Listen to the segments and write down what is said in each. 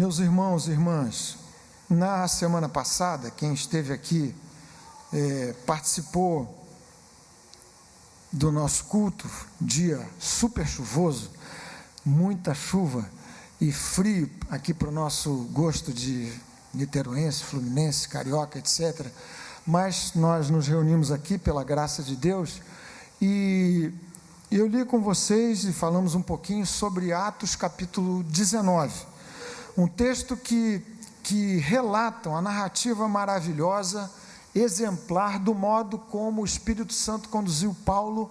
Meus irmãos e irmãs, na semana passada, quem esteve aqui participou do nosso culto, dia super chuvoso, muita chuva e frio aqui para o nosso gosto de niteroense, fluminense, carioca, etc. Mas nós nos reunimos aqui pela graça de Deus e eu li com vocês e falamos um pouquinho sobre Atos capítulo 19, um texto que relata uma narrativa maravilhosa, exemplar do modo como o Espírito Santo conduziu Paulo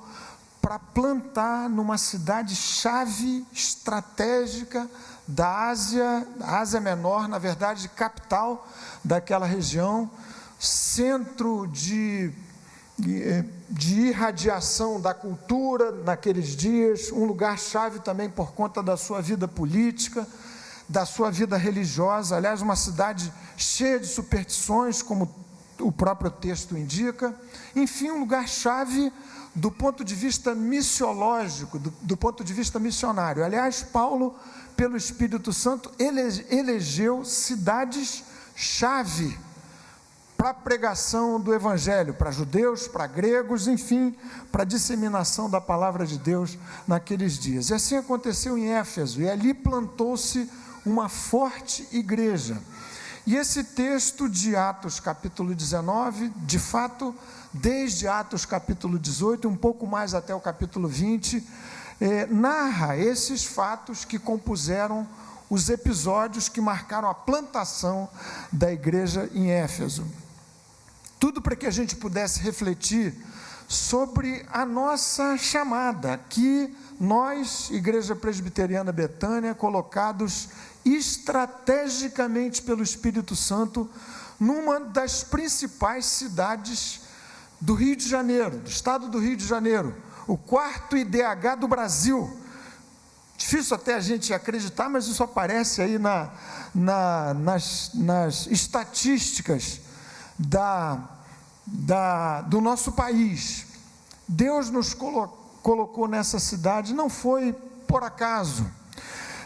para plantar numa cidade-chave estratégica da Ásia Menor, na verdade, capital daquela região, centro de irradiação da cultura naqueles dias, um lugar-chave também por conta da sua vida política, da sua vida religiosa, aliás, uma cidade cheia de superstições, como o próprio texto indica, enfim, um lugar-chave do ponto de vista missiológico, do ponto de vista missionário. Aliás, Paulo, pelo Espírito Santo, elegeu cidades-chave para a pregação do Evangelho, para judeus, para gregos, enfim, para a disseminação da palavra de Deus naqueles dias. E assim aconteceu em Éfeso, e ali plantou-se uma forte igreja. E esse texto de Atos capítulo 19, de fato, desde Atos capítulo 18, um pouco mais até o capítulo 20, narra esses fatos que compuseram os episódios que marcaram a plantação da igreja em Éfeso. Tudo para que a gente pudesse refletir sobre a nossa chamada, que nós, Igreja Presbiteriana Betânia, colocados estrategicamente pelo Espírito Santo, numa das principais cidades do Rio de Janeiro, do estado do Rio de Janeiro, o quarto IDH do Brasil. Difícil até a gente acreditar, mas isso aparece aí nas estatísticas do nosso país. Deus nos colocou nessa cidade, não foi por acaso,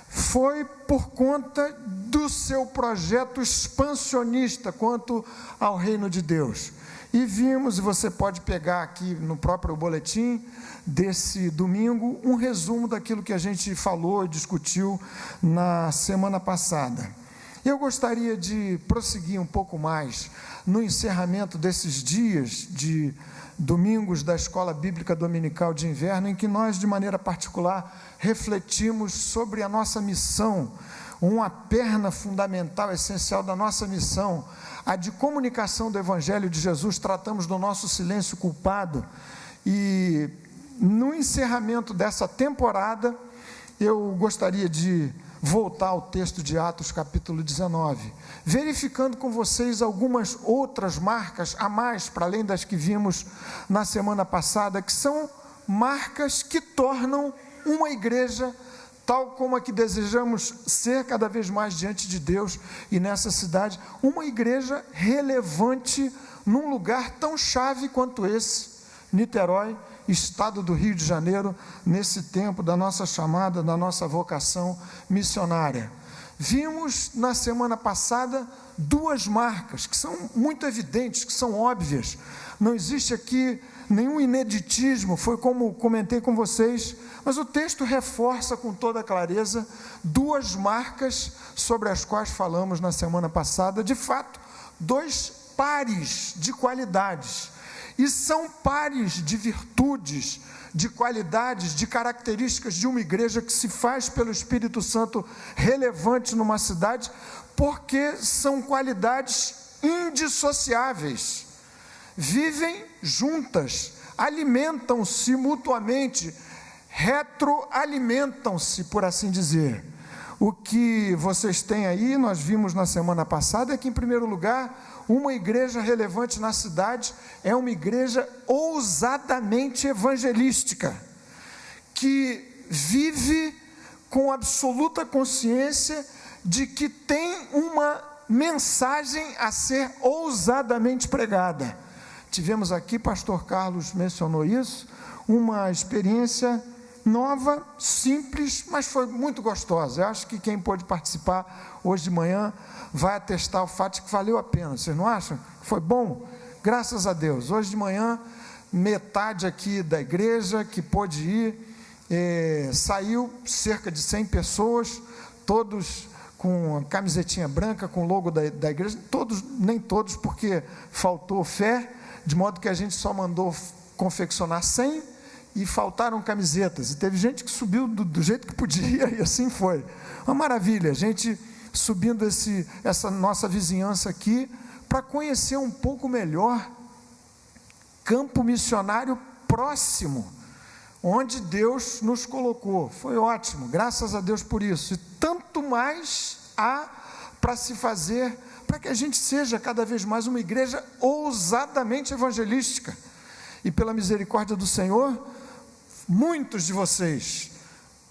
foi por conta do seu projeto expansionista quanto ao reino de Deus. E vimos, e você pode pegar aqui no próprio boletim desse domingo, um resumo daquilo que a gente falou e discutiu na semana passada. Eu gostaria de prosseguir um pouco mais no encerramento desses dias de domingos da Escola Bíblica Dominical de Inverno, em que nós, de maneira particular, refletimos sobre a nossa missão, uma perna fundamental, essencial da nossa missão, a de comunicação do Evangelho de Jesus. Tratamos do nosso silêncio culpado, e no encerramento dessa temporada, eu gostaria de voltar ao texto de Atos capítulo 19, verificando com vocês algumas outras marcas a mais, para além das que vimos na semana passada, que são marcas que tornam uma igreja tal como a que desejamos ser cada vez mais diante de Deus e nessa cidade, uma igreja relevante num lugar tão chave quanto esse, Niterói, estado do Rio de Janeiro, nesse tempo da nossa chamada, da nossa vocação missionária. Vimos na semana passada duas marcas que são muito evidentes, que são óbvias, não existe aqui nenhum ineditismo, foi como comentei com vocês, mas o texto reforça com toda clareza duas marcas sobre as quais falamos na semana passada, de fato, dois pares de qualidades, e são pares de virtudes, de qualidades, de características de uma igreja que se faz pelo Espírito Santo relevante numa cidade, porque são qualidades indissociáveis, vivem juntas, alimentam-se mutuamente, retroalimentam-se, por assim dizer. O que vocês têm aí, nós vimos na semana passada, é que, em primeiro lugar, uma igreja relevante na cidade é uma igreja ousadamente evangelística, que vive com absoluta consciência de que tem uma mensagem a ser ousadamente pregada. Tivemos aqui, pastor Carlos mencionou isso, uma experiência nova, simples, mas foi muito gostosa. Eu acho que quem pôde participar hoje de manhã vai atestar o fato de que valeu a pena. Vocês não acham? Foi bom? Graças a Deus. Hoje de manhã, metade aqui da igreja que pôde ir, saiu cerca de 100 pessoas, todos com a camisetinha branca, com o logo da igreja, nem todos, porque faltou fé, de modo que a gente só mandou confeccionar 100 e faltaram camisetas, e teve gente que subiu do jeito que podia, e assim foi, uma maravilha, a gente subindo essa nossa vizinhança aqui, para conhecer um pouco melhor, campo missionário próximo, onde Deus nos colocou. Foi ótimo, graças a Deus por isso. E tanto mais há para se fazer, para que a gente seja cada vez mais uma igreja ousadamente evangelística. E pela misericórdia do Senhor, muitos de vocês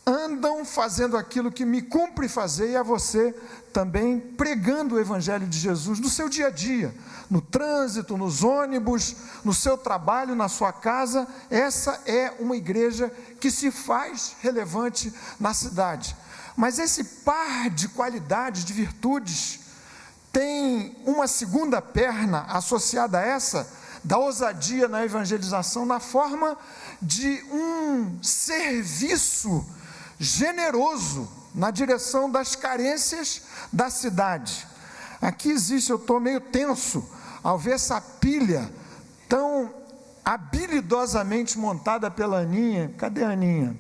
andam fazendo aquilo que me cumpre fazer, e a você também, pregando o Evangelho de Jesus no seu dia a dia, no trânsito, nos ônibus, no seu trabalho, na sua casa. Essa é uma igreja que se faz relevante na cidade. Mas esse par de qualidades, de virtudes, tem uma segunda perna associada a essa, da ousadia na evangelização, na forma de um serviço generoso na direção das carências da cidade. Aqui existe, eu estou meio tenso ao ver essa pilha tão habilidosamente montada pela Aninha. Cadê a Aninha?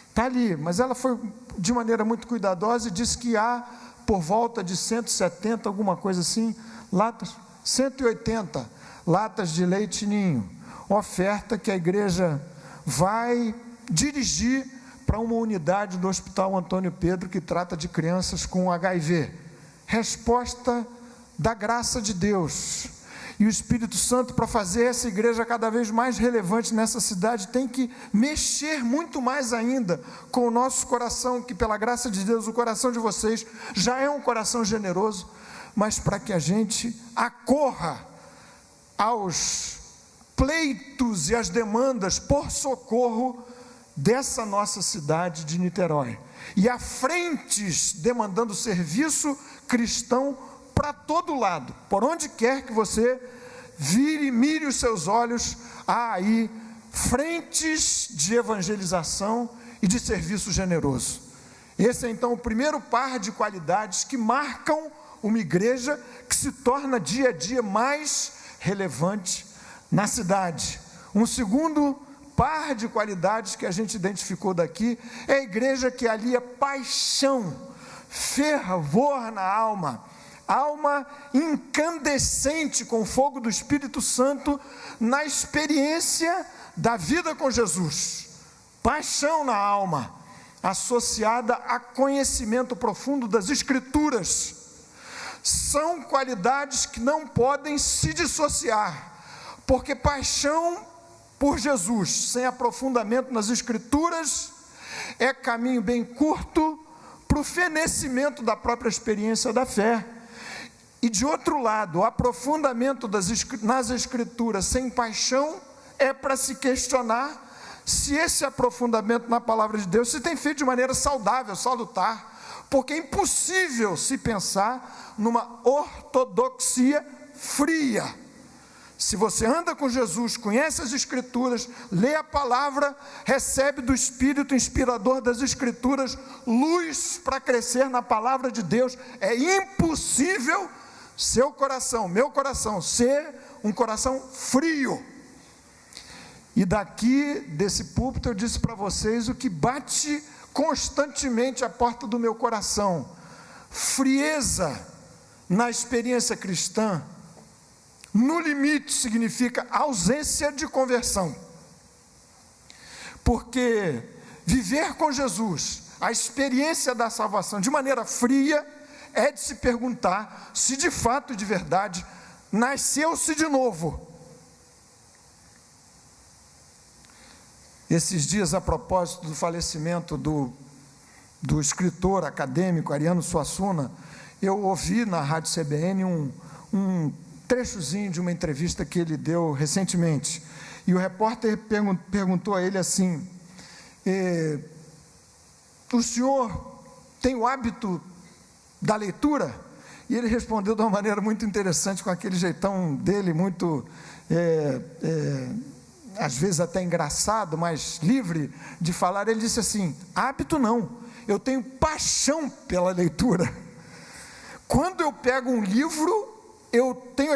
Está ali, mas ela foi de maneira muito cuidadosa e disse que há por volta de 170, alguma coisa assim, 180 latas de leite ninho, oferta que a igreja vai dirigir para uma unidade do Hospital Antônio Pedro, que trata de crianças com HIV. Resposta da graça de Deus. E o Espírito Santo, para fazer essa igreja cada vez mais relevante nessa cidade, tem que mexer muito mais ainda com o nosso coração, que pela graça de Deus, o coração de vocês já é um coração generoso, mas para que a gente acorra aos pleitos e às demandas por socorro dessa nossa cidade de Niterói, e há frentes demandando serviço cristão para todo lado, por onde quer que você mire os seus olhos, há aí frentes de evangelização e de serviço generoso. Esse é então o primeiro par de qualidades que marcam uma igreja que se torna dia a dia mais relevante na cidade. Um segundo par de qualidades que a gente identificou daqui é a igreja que alia paixão, fervor na alma incandescente com o fogo do Espírito Santo na experiência da vida com Jesus. Paixão na alma, associada a conhecimento profundo das Escrituras. São qualidades que não podem se dissociar, porque paixão por Jesus, sem aprofundamento nas Escrituras, é caminho bem curto para o fenecimento da própria experiência da fé. E de outro lado, o aprofundamento nas Escrituras sem paixão é para se questionar se esse aprofundamento na palavra de Deus se tem feito de maneira saudável, salutar, porque é impossível se pensar numa ortodoxia fria. Se você anda com Jesus, conhece as Escrituras, lê a palavra, recebe do Espírito inspirador das Escrituras luz para crescer na palavra de Deus, é impossível seu coração, meu coração, ser um coração frio. E daqui desse púlpito eu disse para vocês o que bate constantemente à porta do meu coração: frieza na experiência cristã. No limite significa ausência de conversão, porque viver com Jesus, a experiência da salvação de maneira fria, é de se perguntar se de fato e de verdade nasceu-se de novo. Esses dias, a propósito do falecimento do escritor acadêmico Ariano Suassuna, eu ouvi na Rádio CBN um trechozinho de uma entrevista que ele deu recentemente, e o repórter perguntou a ele assim: o senhor tem o hábito da leitura? E ele respondeu de uma maneira muito interessante, com aquele jeitão dele, muito, às vezes até engraçado, mas livre de falar. Ele disse assim: hábito não, eu tenho paixão pela leitura. Quando eu pego um livro, eu tenho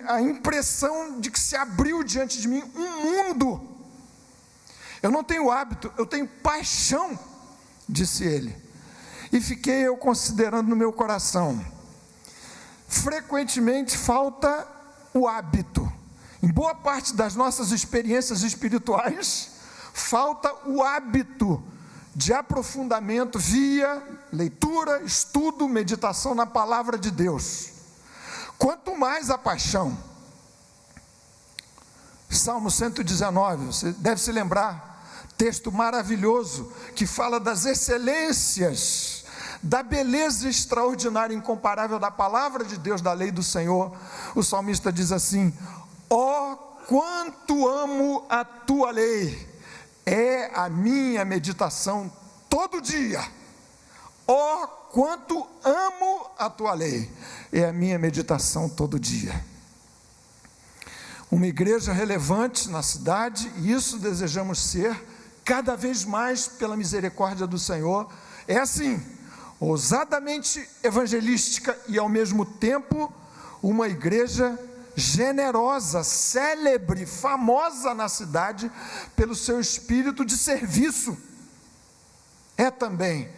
a impressão de que se abriu diante de mim um mundo. Eu não tenho hábito, eu tenho paixão, disse ele. E fiquei eu considerando no meu coração, frequentemente falta o hábito. Em boa parte das nossas experiências espirituais, falta o hábito de aprofundamento via leitura, estudo, meditação na palavra de Deus. Quanto mais a paixão. Salmo 119, você deve se lembrar, texto maravilhoso, que fala das excelências, da beleza extraordinária, incomparável da palavra de Deus, da lei do Senhor. O salmista diz assim: ó, quanto amo a tua lei, é a minha meditação todo dia. Ó, quanto amo a tua lei, é a minha meditação todo dia. Uma igreja relevante na cidade, e isso desejamos ser, cada vez mais pela misericórdia do Senhor, é assim, ousadamente evangelística e ao mesmo tempo uma igreja generosa, célebre, famosa na cidade pelo seu espírito de serviço. É também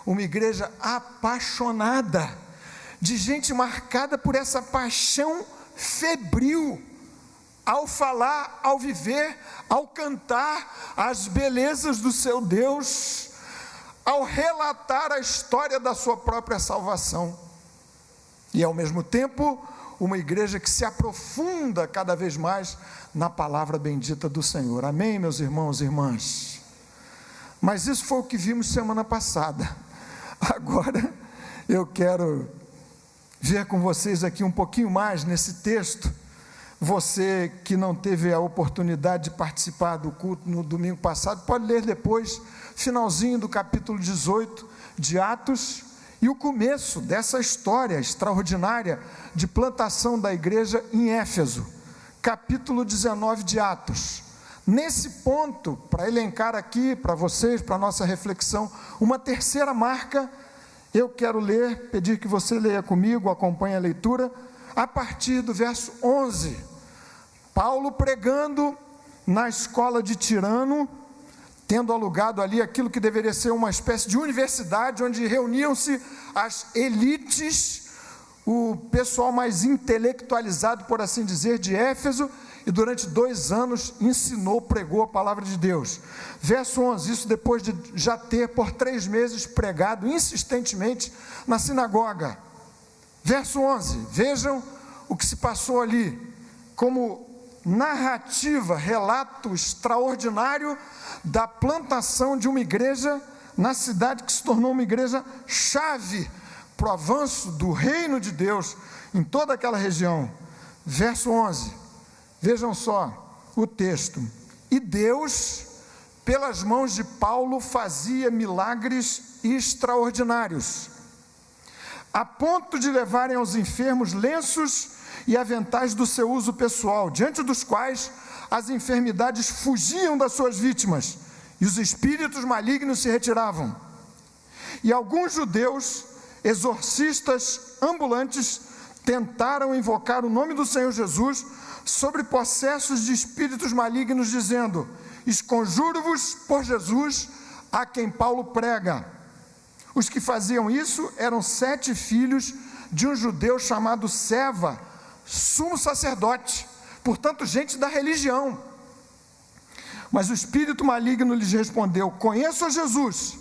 uma igreja apaixonada, de gente marcada por essa paixão febril, ao falar, ao viver, ao cantar as belezas do seu Deus, ao relatar a história da sua própria salvação. E ao mesmo tempo, uma igreja que se aprofunda cada vez mais na palavra bendita do Senhor. Amém, meus irmãos e irmãs? Mas isso foi o que vimos semana passada. Agora eu quero ver com vocês aqui um pouquinho mais nesse texto. Você que não teve a oportunidade de participar do culto no domingo passado, pode ler depois, finalzinho do capítulo 18 de Atos, e o começo dessa história extraordinária de plantação da igreja em Éfeso, capítulo 19 de Atos. Nesse ponto, para elencar aqui para vocês, para a nossa reflexão, uma terceira marca, eu quero ler, pedir que você leia comigo, acompanhe a leitura, a partir do verso 11, Paulo pregando na escola de Tirano, tendo alugado ali aquilo que deveria ser uma espécie de universidade, onde reuniam-se as elites, o pessoal mais intelectualizado, por assim dizer, de Éfeso, e durante 2 anos ensinou, pregou a palavra de Deus. Verso 11, isso depois de já ter por 3 meses pregado insistentemente na sinagoga. Verso 11, vejam o que se passou ali, como narrativa, relato extraordinário da plantação de uma igreja na cidade que se tornou uma igreja chave para o avanço do reino de Deus em toda aquela região. Verso 11, vejam só o texto: e Deus, pelas mãos de Paulo, fazia milagres extraordinários, a ponto de levarem aos enfermos lenços e aventais do seu uso pessoal, diante dos quais as enfermidades fugiam das suas vítimas, e os espíritos malignos se retiravam. E alguns judeus, exorcistas ambulantes, tentaram invocar o nome do Senhor Jesus sobre possessos de espíritos malignos, dizendo: esconjuro-vos por Jesus, a quem Paulo prega. Os que faziam isso eram 7 filhos de um judeu chamado Seva, sumo sacerdote, portanto gente da religião. Mas o espírito maligno lhes respondeu: conheço a Jesus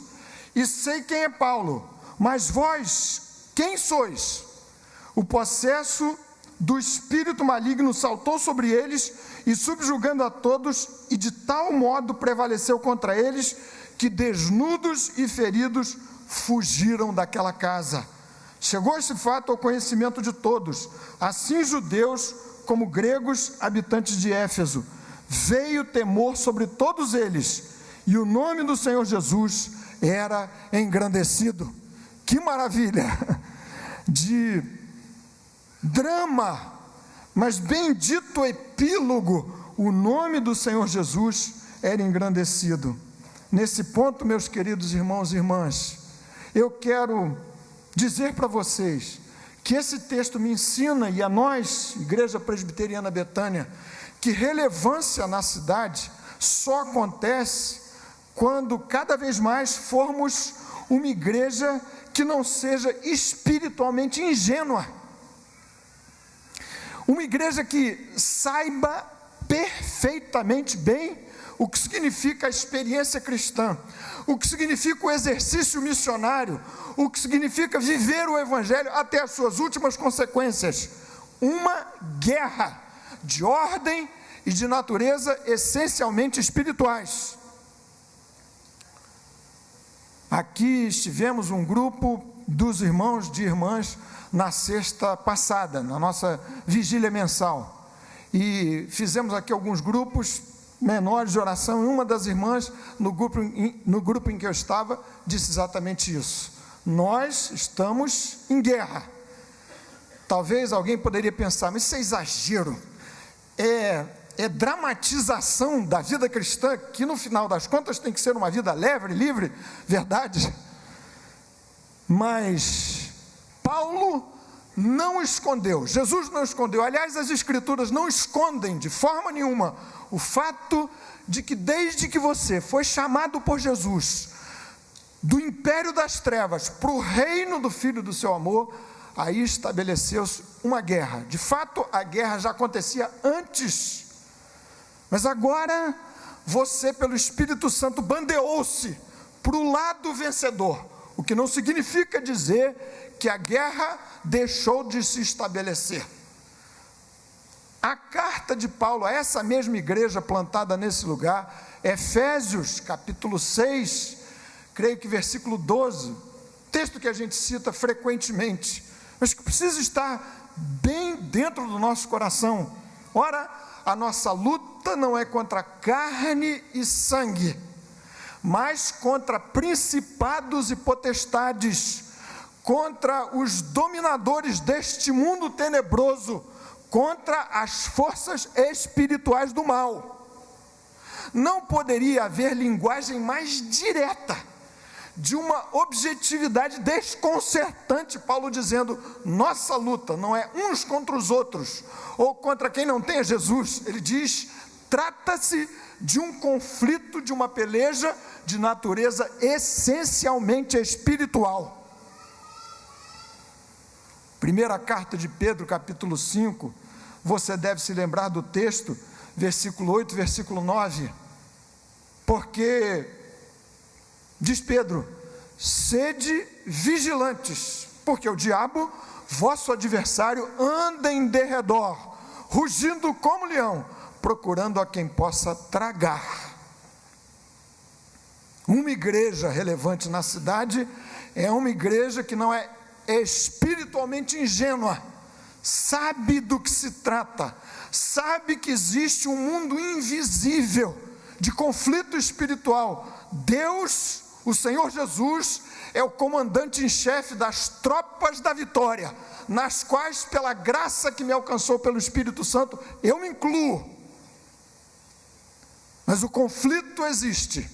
e sei quem é Paulo, mas vós quem sois? O possesso do espírito maligno saltou sobre eles e, subjugando a todos, e de tal modo prevaleceu contra eles, que desnudos e feridos fugiram daquela casa. Chegou esse fato ao conhecimento de todos, assim judeus como gregos, habitantes de Éfeso. Veio temor sobre todos eles, e o nome do Senhor Jesus era engrandecido. Que maravilha de drama, mas bendito epílogo, o nome do Senhor Jesus era engrandecido. Nesse ponto, meus queridos irmãos e irmãs, eu quero dizer para vocês que esse texto me ensina, e a nós, Igreja Presbiteriana Betânia, que relevância na cidade só acontece quando cada vez mais formos uma igreja que não seja espiritualmente ingênua. Uma igreja que saiba perfeitamente bem o que significa a experiência cristã, o que significa o exercício missionário, o que significa viver o Evangelho até as suas últimas consequências. Uma guerra de ordem e de natureza essencialmente espirituais. Aqui estivemos um grupo dos irmãos e irmãs na sexta passada, na nossa vigília mensal, e fizemos aqui alguns grupos menores de oração, e uma das irmãs, no grupo em que eu estava, disse exatamente isso: nós estamos em guerra. Talvez alguém poderia pensar, mas isso é exagero, é dramatização da vida cristã, que no final das contas tem que ser uma vida leve, livre, verdade? Mas Paulo não escondeu, Jesus não escondeu, aliás, as Escrituras não escondem de forma nenhuma o fato de que desde que você foi chamado por Jesus do império das trevas para o reino do Filho do seu amor, aí estabeleceu-se uma guerra. De fato, a guerra já acontecia antes, mas agora você, pelo Espírito Santo, bandeou-se para o lado vencedor, o que não significa dizer que a guerra deixou de se estabelecer. A carta de Paulo a essa mesma igreja plantada nesse lugar, Efésios capítulo 6, creio que versículo 12, texto que a gente cita frequentemente, mas que precisa estar bem dentro do nosso coração. Ora, a nossa luta não é contra carne e sangue, mas contra principados e potestades, contra os dominadores deste mundo tenebroso, contra as forças espirituais do mal. Não poderia haver linguagem mais direta, de uma objetividade desconcertante, Paulo dizendo, nossa luta não é uns contra os outros, ou contra quem não tem Jesus. Ele diz, trata-se de um conflito, de uma peleja de natureza essencialmente espiritual. Primeira carta de Pedro, capítulo 5, você deve se lembrar do texto, versículo 8, versículo 9, porque, diz Pedro, sede vigilantes, porque o diabo, vosso adversário, anda em derredor, rugindo como leão, procurando a quem possa tragar. Uma igreja relevante na cidade é uma igreja que não é espiritualmente ingênua, sabe do que se trata, sabe que existe um mundo invisível de conflito espiritual. Deus, o Senhor Jesus, é o comandante em chefe das tropas da vitória, nas quais, pela graça que me alcançou pelo Espírito Santo, eu me incluo. Mas o conflito existe.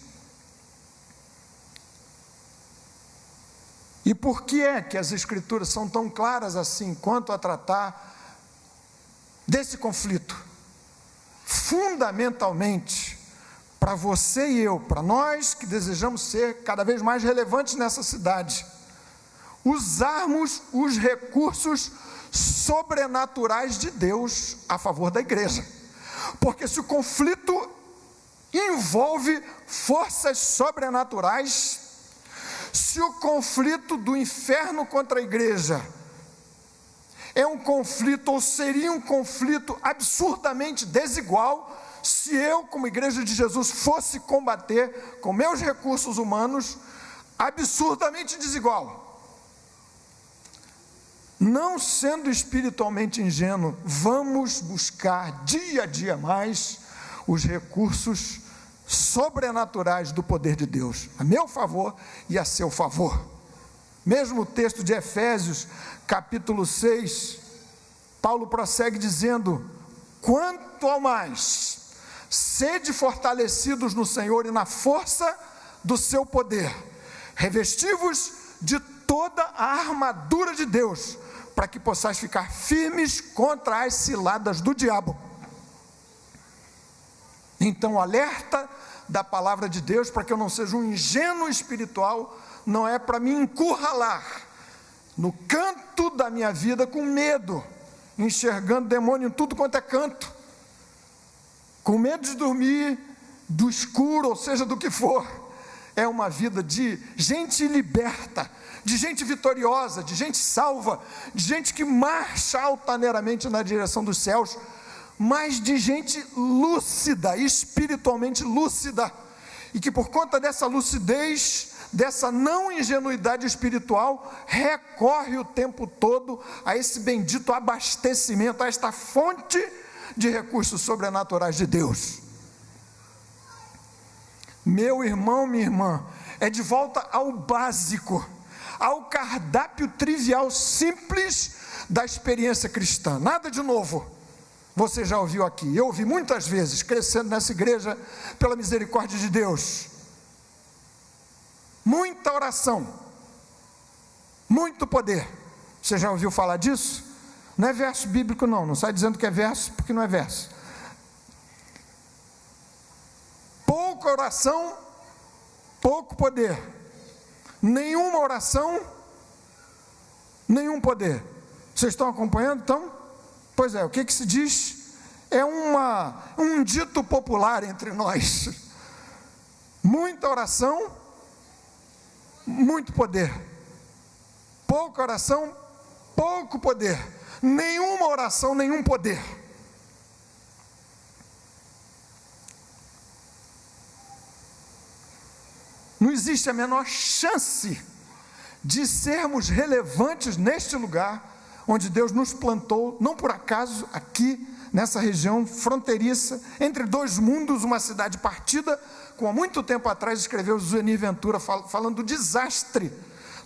E por que é que as Escrituras são tão claras assim quanto a tratar desse conflito? Fundamentalmente, para você e eu, para nós que desejamos ser cada vez mais relevantes nessa cidade, usarmos os recursos sobrenaturais de Deus a favor da igreja. Porque se o conflito envolve forças sobrenaturais, se o conflito do inferno contra a igreja é um conflito, ou seria um conflito absurdamente desigual, se eu, como igreja de Jesus, fosse combater com meus recursos humanos, absurdamente desigual. Não sendo espiritualmente ingênuo, vamos buscar dia a dia mais os recursos sobrenaturais do poder de Deus, a meu favor e a seu favor. Mesmo o texto de Efésios, capítulo 6, Paulo prossegue dizendo: quanto ao mais, sede fortalecidos no Senhor e na força do seu poder, revesti-vos de toda a armadura de Deus, para que possais ficar firmes contra as ciladas do diabo. Então, o alerta da palavra de Deus, para que eu não seja um ingênuo espiritual, não é para me encurralar no canto da minha vida com medo, enxergando demônio em tudo quanto é canto, com medo de dormir, do escuro, ou seja, do que for. É uma vida de gente liberta, de gente vitoriosa, de gente salva, de gente que marcha altaneiramente na direção dos céus, mas de gente lúcida, espiritualmente lúcida, e que por conta dessa lucidez, dessa não ingenuidade espiritual, recorre o tempo todo a esse bendito abastecimento, a esta fonte de recursos sobrenaturais de Deus. Meu irmão, minha irmã, é de volta ao básico, ao cardápio trivial, simples da experiência cristã, nada de novo. Você já ouviu aqui, eu ouvi muitas vezes, crescendo nessa igreja, pela misericórdia de Deus. Muita oração, muito poder. Você já ouviu falar disso? Não é verso bíblico não sai dizendo que é verso, porque não é verso. Pouca oração, pouco poder. Nenhuma oração, nenhum poder. Vocês estão acompanhando então? Pois é, o que se diz? É um dito popular entre nós. Muita oração, muito poder. Pouca oração, pouco poder. Nenhuma oração, nenhum poder. Não existe a menor chance de sermos relevantes neste lugar onde Deus nos plantou, não por acaso, aqui nessa região fronteiriça, entre dois mundos, uma cidade partida, como há muito tempo atrás escreveu Zuenir Ventura, falando do desastre,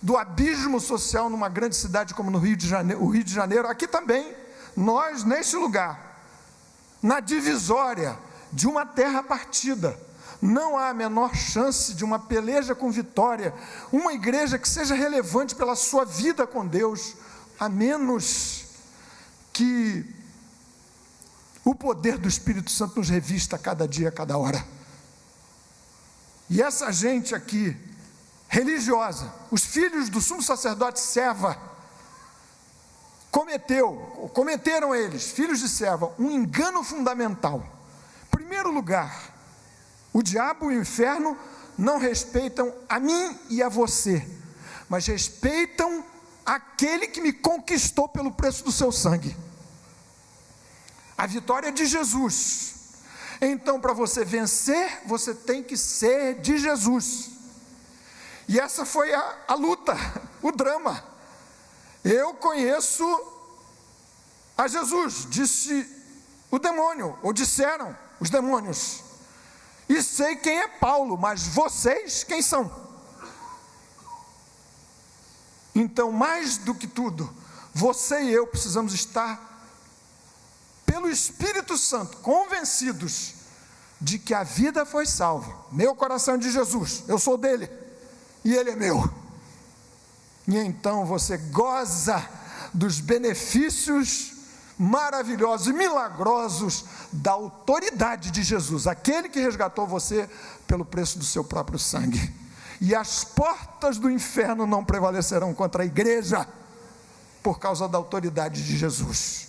do abismo social numa grande cidade como no Rio de Janeiro, aqui também, nós neste lugar, na divisória de uma terra partida, não há a menor chance de uma peleja com vitória, uma igreja que seja relevante pela sua vida com Deus, a menos que o poder do Espírito Santo nos revista a cada dia, a cada hora. E essa gente aqui, religiosa, os filhos do sumo sacerdote Seva, cometeram eles, filhos de Seva, um engano fundamental. Em primeiro lugar, o diabo e o inferno não respeitam a mim e a você, mas respeitam aquele que me conquistou pelo preço do seu sangue. A vitória é de Jesus. Então, para você vencer, você tem que ser de Jesus. E essa foi a luta, o drama. Eu conheço a Jesus, disse o demônio, ou disseram os demônios. E sei quem é Paulo, mas vocês quem são? Então, mais do que tudo, você e eu precisamos estar, pelo Espírito Santo, convencidos de que a vida foi salva. Meu coração é de Jesus, eu sou dele, e ele é meu. E então você goza dos benefícios maravilhosos e milagrosos da autoridade de Jesus, aquele que resgatou você pelo preço do seu próprio sangue. E as portas do inferno não prevalecerão contra a igreja, por causa da autoridade de Jesus.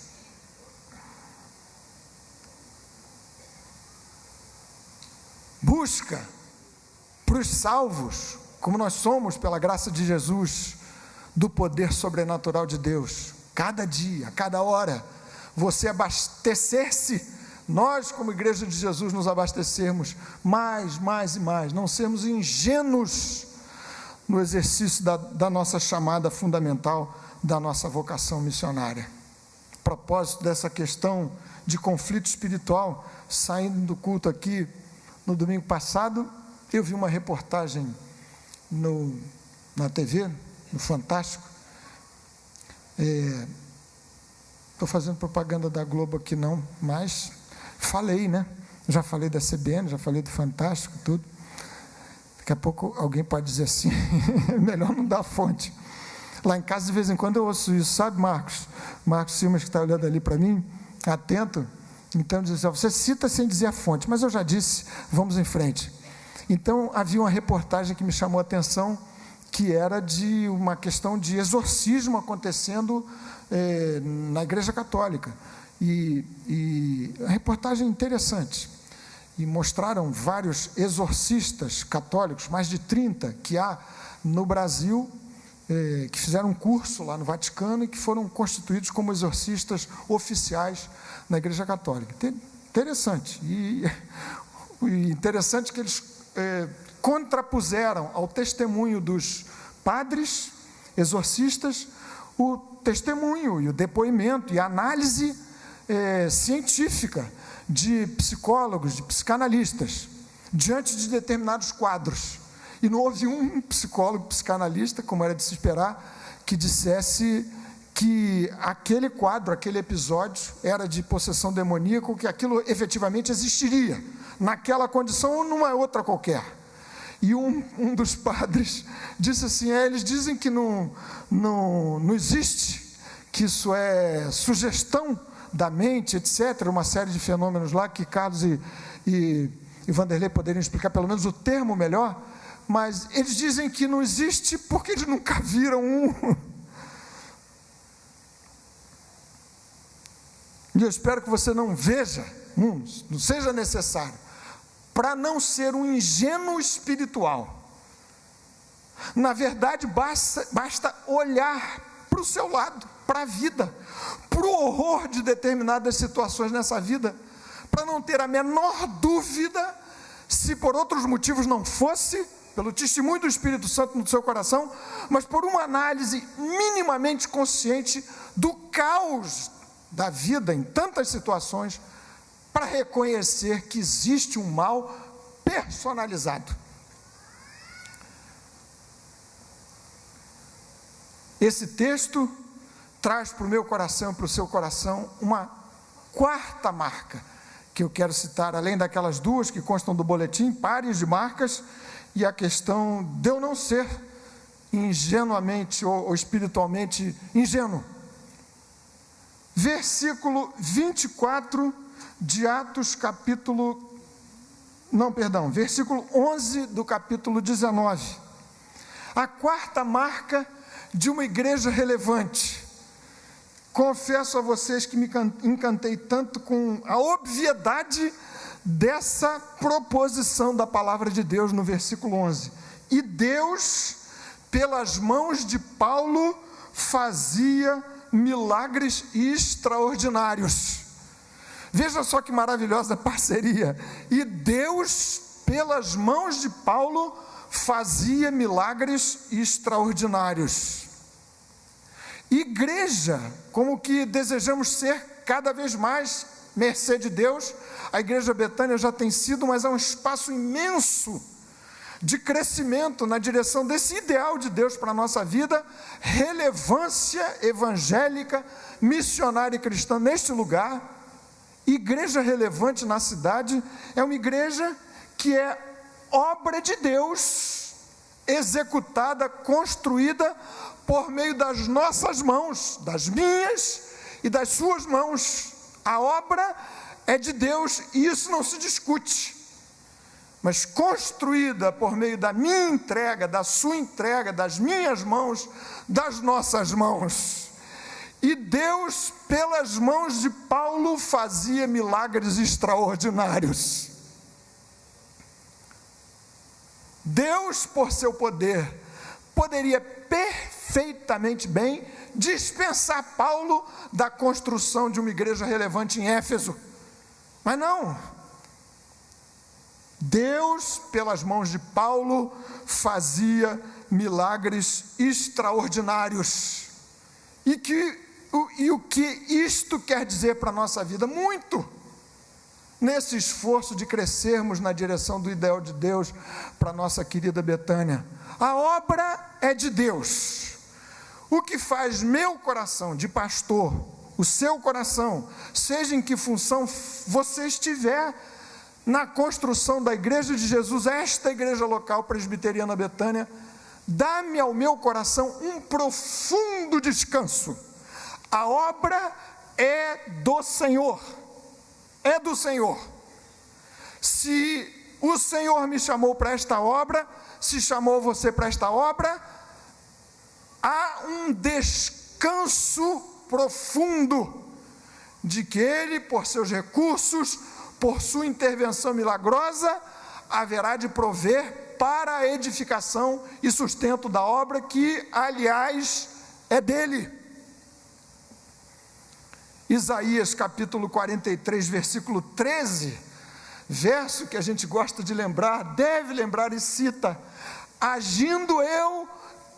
Busca para os salvos, como nós somos pela graça de Jesus, do poder sobrenatural de Deus, cada dia, cada hora, você abastecer-se, nós como igreja de Jesus nos abastecermos mais e mais, não sermos ingênuos no exercício da nossa chamada fundamental, da nossa vocação missionária. A propósito dessa questão de conflito espiritual, saindo do culto aqui, no domingo passado, eu vi uma reportagem na TV, no Fantástico. Estou fazendo propaganda da Globo aqui não, mas falei, né? Já falei da CBN, já falei do Fantástico, tudo. Daqui a pouco alguém pode dizer assim, melhor não dar fonte. Lá em casa, de vez em quando, eu ouço isso, sabe, Marcos? Marcos Silmas, que está olhando ali para mim, atento. Então, diz assim, você cita sem dizer a fonte, mas eu já disse, vamos em frente. Então, havia uma reportagem que me chamou a atenção, que era de uma questão de exorcismo acontecendo na Igreja Católica. E a reportagem interessante. E mostraram vários exorcistas católicos, mais de 30 que há no Brasil, que fizeram um curso lá no Vaticano e que foram constituídos como exorcistas oficiais na Igreja Católica. Interessante. E interessante que eles contrapuseram ao testemunho dos padres exorcistas o testemunho e o depoimento e a análise científica de psicólogos, de psicanalistas, diante de determinados quadros. E não houve um psicólogo psicanalista, como era de se esperar, que dissesse que aquele quadro, aquele episódio era de possessão demoníaca, ou que aquilo efetivamente existiria, naquela condição ou numa outra qualquer. E um dos padres disse assim, eles dizem que não existe, que isso é sugestão da mente, etc., uma série de fenômenos lá, que Carlos e Vanderlei poderiam explicar pelo menos o termo melhor, mas eles dizem que não existe porque eles nunca viram um. E eu espero que você não veja um, não seja necessário, para não ser um ingênuo espiritual. Na verdade, basta olhar para o seu lado, para a vida, para o horror de determinadas situações nessa vida, para não ter a menor dúvida, se por outros motivos não fosse, pelo testemunho do Espírito Santo no seu coração, mas por uma análise minimamente consciente do caos da vida em tantas situações, para reconhecer que existe um mal personalizado. Esse texto traz para o meu coração e para o seu coração uma quarta marca, que eu quero citar, além daquelas duas que constam do boletim, pares de marcas, e a questão de eu não ser ingenuamente ou espiritualmente ingênuo. Versículo 24 de Atos, versículo 11 do capítulo 19. A quarta marca de uma igreja relevante. Confesso a vocês que me encantei tanto com a obviedade dessa proposição da palavra de Deus no versículo 11. E Deus, pelas mãos de Paulo, fazia milagres extraordinários. Veja só que maravilhosa parceria. E Deus, pelas mãos de Paulo, fazia milagres extraordinários. Igreja, como que desejamos ser cada vez mais, mercê de Deus, a Igreja Betânia já tem sido, mas é um espaço imenso de crescimento na direção desse ideal de Deus para a nossa vida, relevância evangélica, missionária e cristã neste lugar. Igreja relevante na cidade é uma igreja que é obra de Deus, executada, construída por meio das nossas mãos, das minhas e das suas mãos. A obra é de Deus e isso não se discute, mas construída por meio da minha entrega, da sua entrega, das minhas mãos, das nossas mãos. E Deus, pelas mãos de Paulo, fazia milagres extraordinários. Deus, por seu poder, poderia perfeitamente bem dispensar Paulo da construção de uma igreja relevante em Éfeso, mas não. Deus, pelas mãos de Paulo, fazia milagres extraordinários. E o que isto quer dizer para a nossa vida? Muito. nesse esforço de crescermos na direção do ideal de Deus para a nossa querida Betânia. A obra é de Deus. O que faz meu coração de pastor, o seu coração, seja em que função você estiver na construção da igreja de Jesus, esta igreja local presbiteriana Betânia, dá-me ao meu coração um profundo descanso. A obra é do Senhor. É do Senhor. Se o Senhor me chamou para esta obra, se chamou você para esta obra, há um descanso profundo de que Ele, por seus recursos, por sua intervenção milagrosa, haverá de prover para a edificação e sustento da obra, que, aliás, é dele. Isaías capítulo 43, versículo 13, verso que a gente gosta de lembrar, deve lembrar, e cita: agindo eu,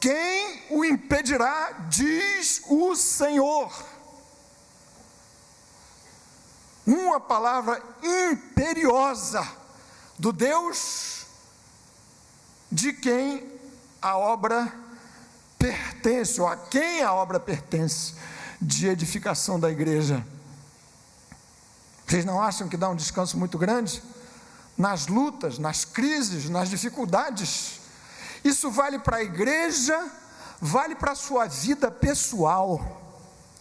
quem o impedirá, diz o Senhor. Uma palavra imperiosa do Deus de quem a obra pertence, ou a quem a obra pertence, de edificação da igreja. Vocês não acham que dá um descanso muito grande? Nas lutas, nas crises, nas dificuldades. Isso vale para a igreja, vale para a sua vida pessoal.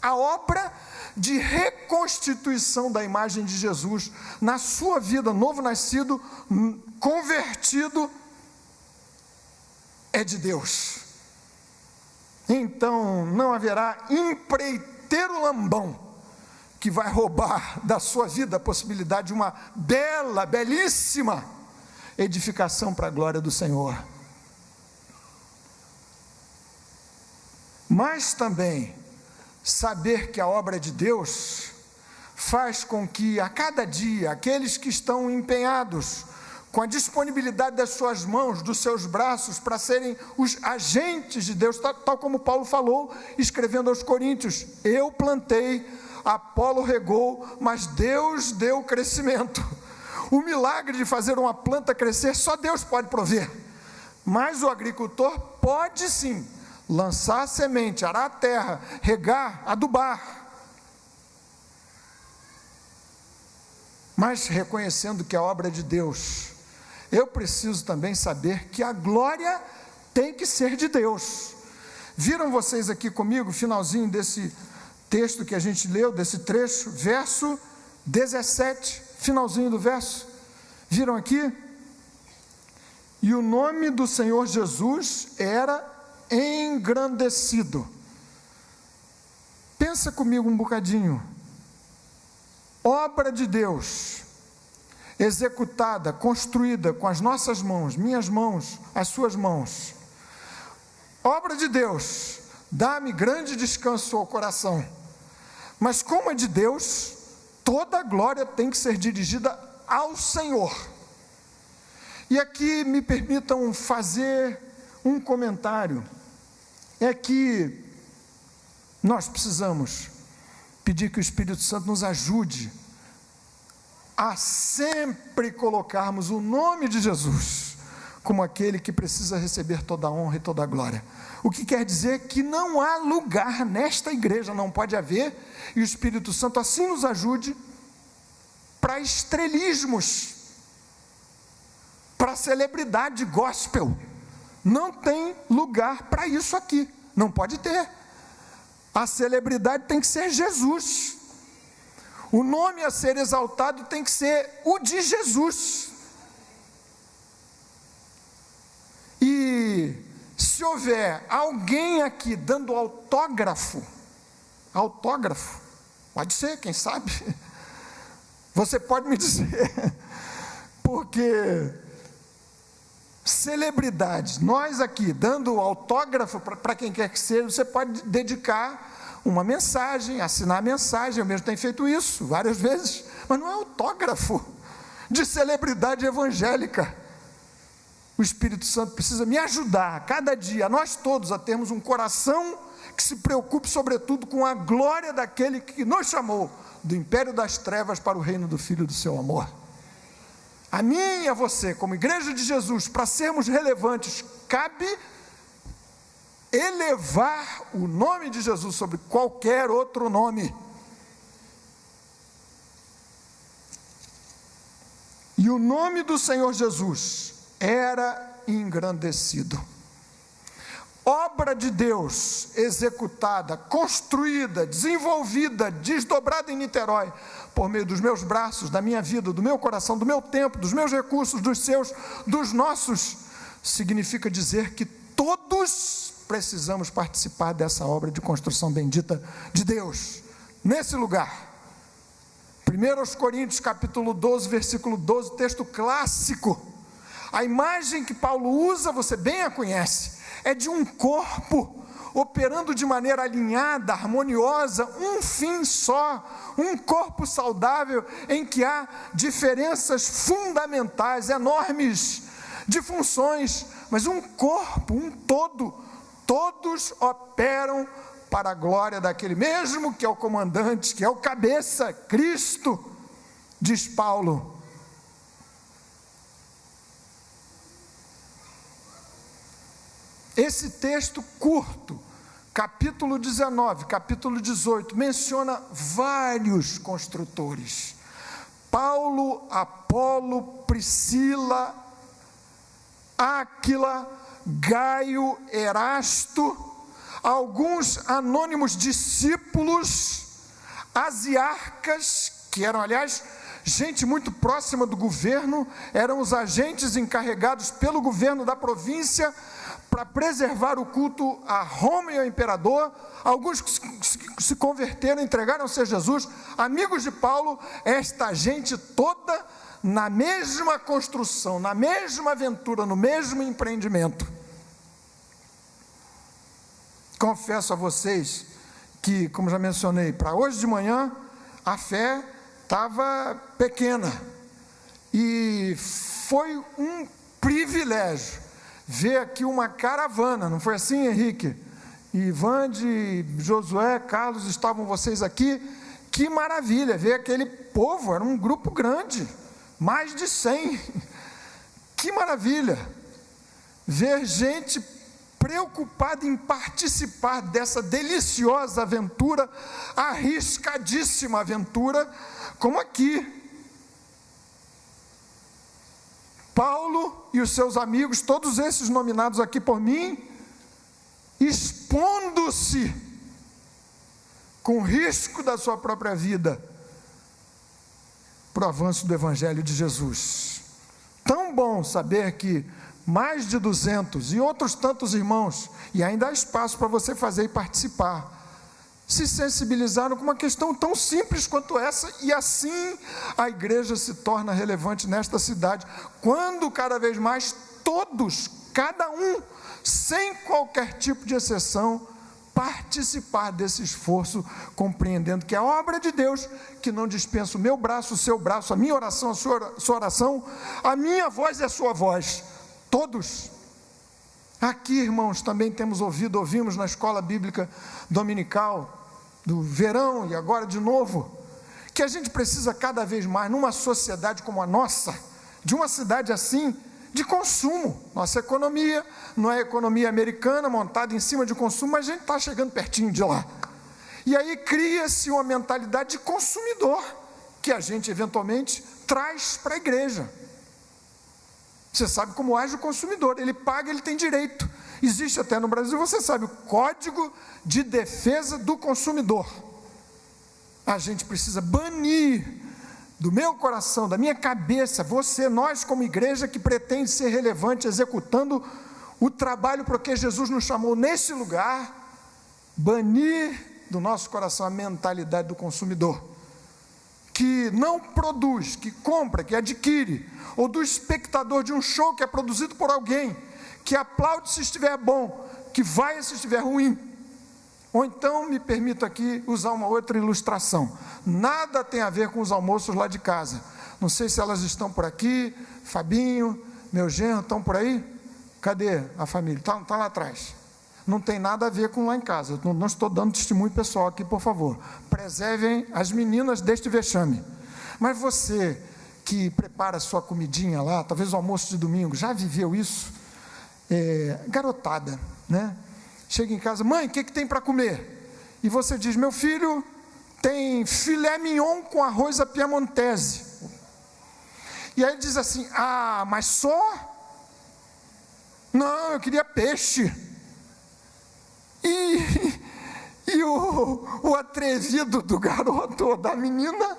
A obra de reconstituição da imagem de Jesus na sua vida, novo nascido, convertido, é de Deus. Então não haverá empreiteiro lambão que vai roubar da sua vida a possibilidade de uma bela, belíssima edificação para a glória do Senhor. Mas também saber que a obra é de Deus faz com que a cada dia aqueles que estão empenhados com a disponibilidade das suas mãos, dos seus braços, para serem os agentes de Deus, tal como Paulo falou, escrevendo aos Coríntios: eu plantei, Apolo regou, mas Deus deu crescimento. O milagre de fazer uma planta crescer, só Deus pode prover, mas o agricultor pode sim lançar a semente, arar a terra, regar, adubar, mas reconhecendo que a obra é de Deus, eu preciso também saber que a glória tem que ser de Deus. Viram vocês aqui comigo, finalzinho desse texto que a gente leu, desse trecho, verso 17, finalzinho do verso, viram aqui? E o nome do Senhor Jesus era engrandecido. Pensa comigo um bocadinho. Obra de Deus, executada, construída com as nossas mãos, minhas mãos, as suas mãos. Obra de Deus, dá-me grande descanso ao coração. Mas como é de Deus, toda a glória tem que ser dirigida ao Senhor. E aqui me permitam fazer um comentário. É que nós precisamos pedir que o Espírito Santo nos ajude a sempre colocarmos o nome de Jesus como aquele que precisa receber toda a honra e toda a glória. O que quer dizer que não há lugar nesta igreja, não pode haver, e o Espírito Santo assim nos ajude, para estrelismos, para celebridade gospel. Não tem lugar para isso aqui, não pode ter. A celebridade tem que ser Jesus. O nome a ser exaltado tem que ser o de Jesus. E se houver alguém aqui dando autógrafo, pode ser, quem sabe, você pode me dizer, porque celebridades, nós aqui dando autógrafo para quem quer que seja, você pode dedicar uma mensagem, assinar a mensagem, eu mesmo tenho feito isso várias vezes, mas não é autógrafo de celebridade evangélica. O Espírito Santo precisa me ajudar, cada dia, nós todos, a termos um coração que se preocupe sobretudo com a glória daquele que nos chamou do império das trevas para o reino do Filho do seu amor. A mim e a você, como igreja de Jesus, para sermos relevantes, cabe elevar o nome de Jesus sobre qualquer outro nome. E o nome do Senhor Jesus era engrandecido. Obra de Deus executada, construída, desenvolvida, desdobrada em Niterói, por meio dos meus braços, da minha vida, do meu coração, do meu tempo, dos meus recursos, dos seus, dos nossos, significa dizer que todos precisamos participar dessa obra de construção bendita de Deus, nesse lugar. 1 Coríntios capítulo 12, versículo 12, texto clássico. A imagem que Paulo usa, você bem a conhece, é de um corpo operando de maneira alinhada, harmoniosa, um fim só, um corpo saudável em que há diferenças fundamentais, enormes, de funções, mas um corpo, um todo, todos operam para a glória daquele mesmo que é o comandante, que é o cabeça, Cristo, diz Paulo. Esse texto curto, capítulo 19, capítulo 18, menciona vários construtores: Paulo, Apolo, Priscila, Áquila, Gaio, Erasto, alguns anônimos discípulos, asiarcas, que eram, aliás, gente muito próxima do governo, eram os agentes encarregados pelo governo da província para preservar o culto a Roma e ao imperador. Alguns que se converteram, entregaram-se a Jesus, amigos de Paulo. Esta gente toda na mesma construção, na mesma aventura, no mesmo empreendimento. Confesso a vocês que, como já mencionei, para hoje de manhã, a fé estava pequena, e foi um privilégio ver aqui uma caravana, não foi assim, Henrique? Ivande, Josué, Carlos, estavam vocês aqui, que maravilha, ver aquele povo, era um grupo grande, mais de 100, que maravilha, ver gente preocupada em participar dessa deliciosa aventura, arriscadíssima aventura, como aqui. Paulo e os seus amigos, todos esses nominados aqui por mim, expondo-se com risco da sua própria vida para o avanço do Evangelho de Jesus. Tão bom saber que mais de 200 e outros tantos irmãos, e ainda há espaço para você fazer e participar, se sensibilizaram com uma questão tão simples quanto essa, e assim a igreja se torna relevante nesta cidade, quando cada vez mais todos, cada um, sem qualquer tipo de exceção, participar desse esforço, compreendendo que a obra de Deus, que não dispensa o meu braço, o seu braço, a minha oração, a sua oração, a minha voz e a sua voz, todos. Aqui, irmãos, também ouvimos na escola bíblica dominical, do verão e agora de novo, que a gente precisa cada vez mais, numa sociedade como a nossa, de uma cidade assim, de consumo. Nossa economia não é a economia americana, montada em cima de consumo, mas a gente está chegando pertinho de lá. E aí cria-se uma mentalidade de consumidor, que a gente eventualmente traz para a igreja. Você sabe como age o consumidor, ele paga, ele tem direito. Existe até no Brasil, você sabe, o Código de Defesa do Consumidor. A gente precisa banir do meu coração, da minha cabeça, nós como igreja que pretende ser relevante, executando o trabalho para que Jesus nos chamou nesse lugar, banir do nosso coração a mentalidade do consumidor, que não produz, que compra, que adquire, ou do espectador de um show que é produzido por alguém, que aplaude se estiver bom, que vai se estiver ruim. Ou então, me permito aqui usar uma outra ilustração, nada tem a ver com os almoços lá de casa, não sei se elas estão por aqui, Fabinho, meu genro, estão por aí? Cadê a família? Está lá atrás. não tem nada a ver com lá em casa. Eu não estou dando testemunho pessoal aqui, por favor. Preservem as meninas deste vexame. Mas você que prepara a sua comidinha lá, talvez o almoço de domingo, já viveu isso? Garotada, né? Chega em casa, mãe, o que tem para comer? E você diz, meu filho, tem filé mignon com arroz à piemontese. E aí ele diz assim, mas só? Não, eu queria peixe. E o atrevido do garoto ou da menina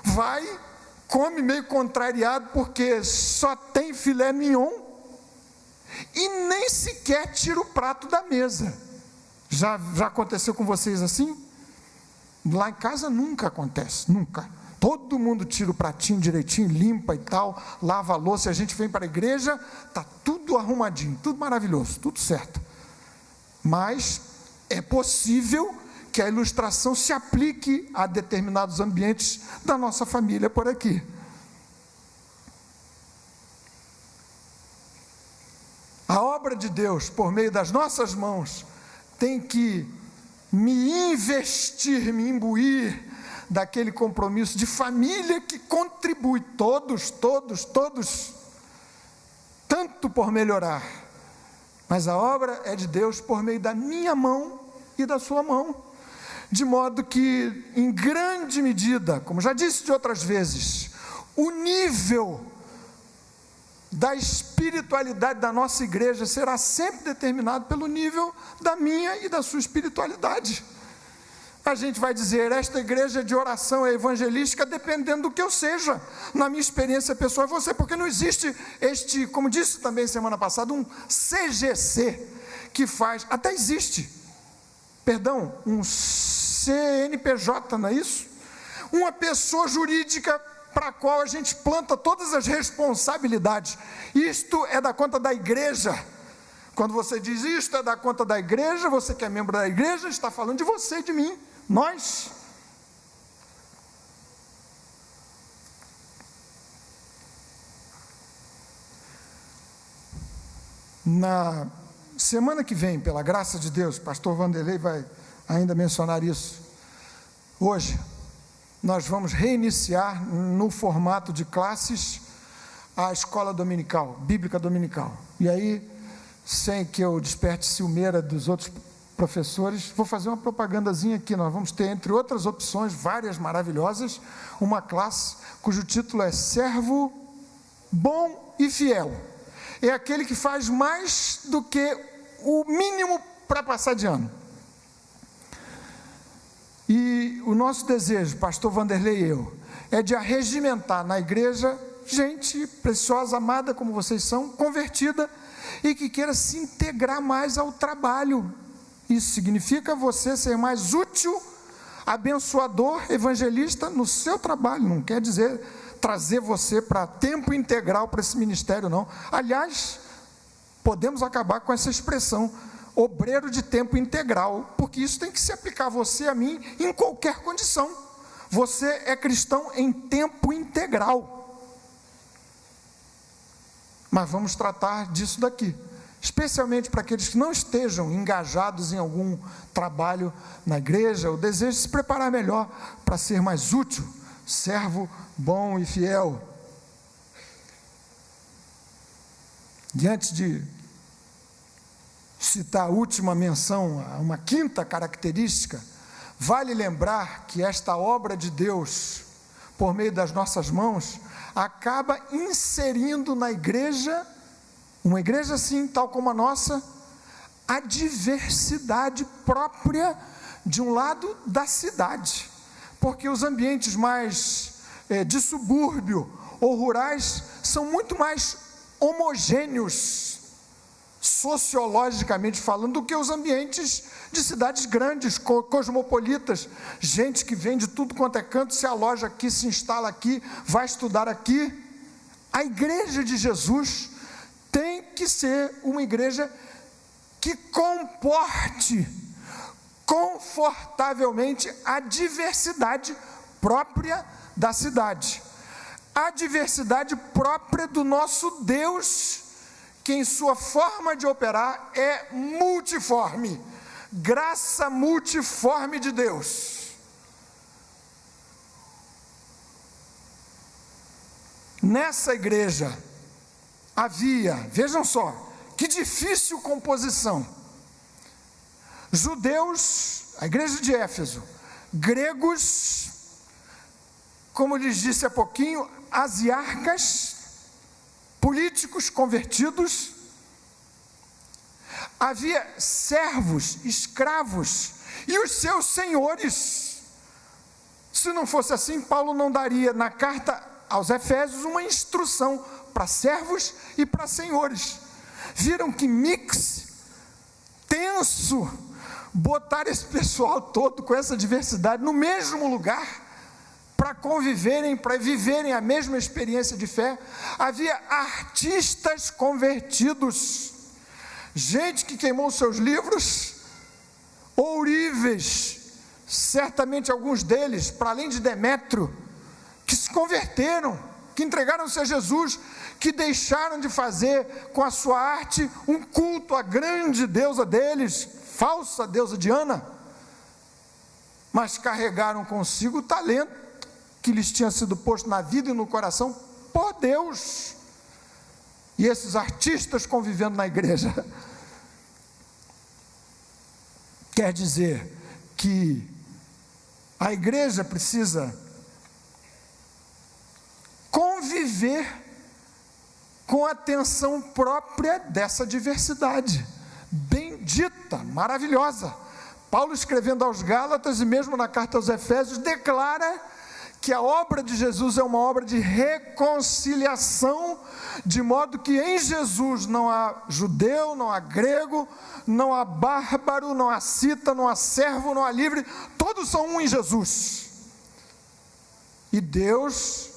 vai, come meio contrariado, porque só tem filé mignon, e nem sequer tira o prato da mesa. Já aconteceu com vocês assim? Lá em casa nunca acontece, nunca. Todo mundo tira o pratinho direitinho, limpa e tal, lava a louça, e a gente vem para a igreja, está tudo arrumadinho, tudo maravilhoso, tudo certo. Mas é possível que a ilustração se aplique a determinados ambientes da nossa família por aqui. A obra de Deus, por meio das nossas mãos, tem que me investir, me imbuir daquele compromisso de família que contribui, todos, tanto por melhorar. Mas a obra é de Deus por meio da minha mão e da sua mão. De modo que, em grande medida, como já disse de outras vezes, o nível da espiritualidade da nossa igreja será sempre determinado pelo nível da minha e da sua espiritualidade. A gente vai dizer, esta igreja de oração é evangelística, dependendo do que eu seja, na minha experiência pessoal é você, porque não existe como disse também semana passada, um CGC, que faz, até existe, um CNPJ, não é isso? Uma pessoa jurídica para a qual a gente planta todas as responsabilidades. Isto é da conta da igreja. Quando você diz isto é da conta da igreja, você que é membro da igreja, está falando de você e de mim, nós. Na semana que vem, pela graça de Deus, pastor Vanderlei vai ainda mencionar isso. Hoje, nós vamos reiniciar no formato de classes a escola dominical, bíblica dominical. E aí, sem que eu desperte ciumeira dos outros professores, vou fazer uma propagandazinha aqui. Nós vamos ter, entre outras opções, várias maravilhosas, uma classe cujo título é Servo Bom e Fiel. É aquele que faz mais do que o mínimo para passar de ano. E o nosso desejo, pastor Vanderlei e eu, é de arregimentar na igreja gente preciosa, amada como vocês são, convertida e que queira se integrar mais ao trabalho. Isso significa você ser mais útil, abençoador, evangelista no seu trabalho. Não quer dizer trazer você para tempo integral para esse ministério, não. Aliás, podemos acabar com essa expressão, obreiro de tempo integral, porque isso tem que se aplicar a você e a mim em qualquer condição. Você é cristão em tempo integral. Mas vamos tratar disso daqui, especialmente para aqueles que não estejam engajados em algum trabalho na igreja, o desejo de se preparar melhor para ser mais útil, servo bom e fiel. Diante de citar a última menção, uma quinta característica, vale lembrar que esta obra de Deus, por meio das nossas mãos, acaba inserindo na igreja, uma igreja assim, tal como a nossa, a diversidade própria, de um lado, da cidade, porque os ambientes mais de subúrbio ou rurais são muito mais homogêneos, sociologicamente falando, do que os ambientes de cidades grandes, cosmopolitas, gente que vem de tudo quanto é canto, se aloja aqui, se instala aqui, vai estudar aqui. A igreja de Jesus tem que ser uma igreja que comporte confortavelmente a diversidade própria da cidade, a diversidade própria do nosso Deus, que em sua forma de operar é multiforme, graça multiforme de Deus. Nessa igreja havia, vejam só, que difícil composição, judeus, a igreja de Éfeso, gregos, como lhes disse há pouquinho, asiarcas, políticos convertidos, havia servos, escravos e os seus senhores. Se não fosse assim, Paulo não daria na carta aos Efésios uma instrução para servos e para senhores. Viram que mix tenso botar esse pessoal todo com essa diversidade no mesmo lugar para conviverem, para viverem a mesma experiência de fé. Havia artistas convertidos, gente que queimou seus livros, ourives, certamente alguns deles, para além de Demétrio, que se converteram, que entregaram-se a Jesus, que deixaram de fazer com a sua arte um culto à grande deusa deles, falsa deusa Diana, mas carregaram consigo o talento que lhes tinha sido posto na vida e no coração por Deus. E esses artistas convivendo na igreja, quer dizer que a igreja precisa conviver com a atenção própria dessa diversidade, bendita, maravilhosa. Paulo, escrevendo aos Gálatas e mesmo na carta aos Efésios, declara que a obra de Jesus é uma obra de reconciliação, de modo que em Jesus não há judeu, não há grego, não há bárbaro, não há cita, não há servo, não há livre, todos são um em Jesus. E Deus,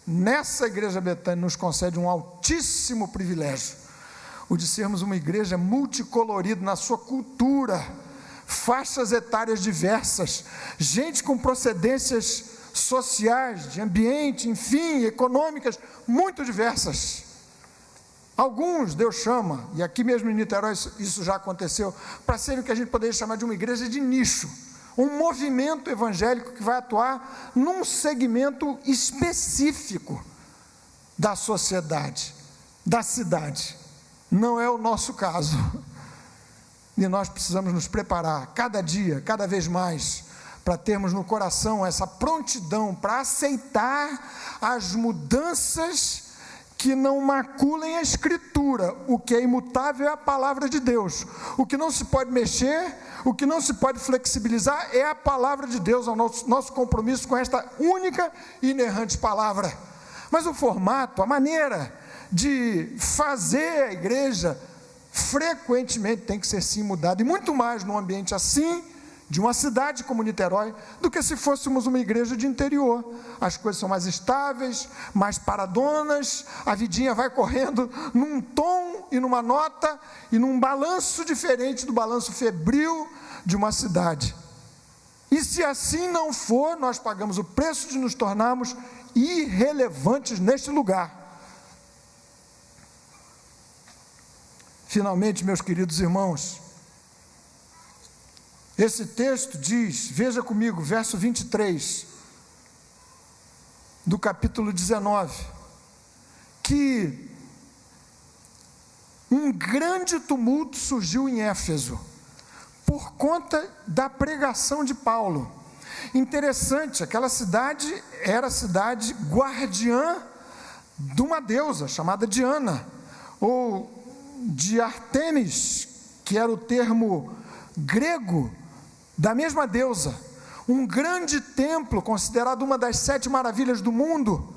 nessa igreja Betânia, nos concede um altíssimo privilégio, o de sermos uma igreja multicolorida na sua cultura, faixas etárias diversas, gente com procedências sociais, de ambiente, enfim, econômicas, muito diversas. Alguns Deus chama, e aqui mesmo em Niterói isso já aconteceu, para serem o que a gente poderia chamar de uma igreja de nicho, um movimento evangélico que vai atuar num segmento específico da sociedade, da cidade. Não é o nosso caso. E nós precisamos nos preparar cada dia, cada vez mais, para termos no coração essa prontidão para aceitar as mudanças que não maculem a Escritura. O que é imutável é a palavra de Deus. O que não se pode mexer, o que não se pode flexibilizar é a palavra de Deus, o nosso compromisso com esta única e inerrante palavra. Mas o formato, a maneira de fazer a igreja, frequentemente tem que ser sim mudado, e muito mais num ambiente assim, de uma cidade como Niterói, do que se fôssemos uma igreja de interior. As coisas são mais estáveis, mais paradonas, a vidinha vai correndo num tom e numa nota e num balanço diferente do balanço febril de uma cidade. E se assim não for, nós pagamos o preço de nos tornarmos irrelevantes neste lugar. Finalmente, meus queridos irmãos, esse texto diz, veja comigo, verso 23, do capítulo 19, que um grande tumulto surgiu em Éfeso, por conta da pregação de Paulo. Interessante, aquela cidade era a cidade guardiã de uma deusa chamada Diana, ou de Artemis, que era o termo grego da mesma deusa. Um grande templo, considerado uma das 7 maravilhas do mundo.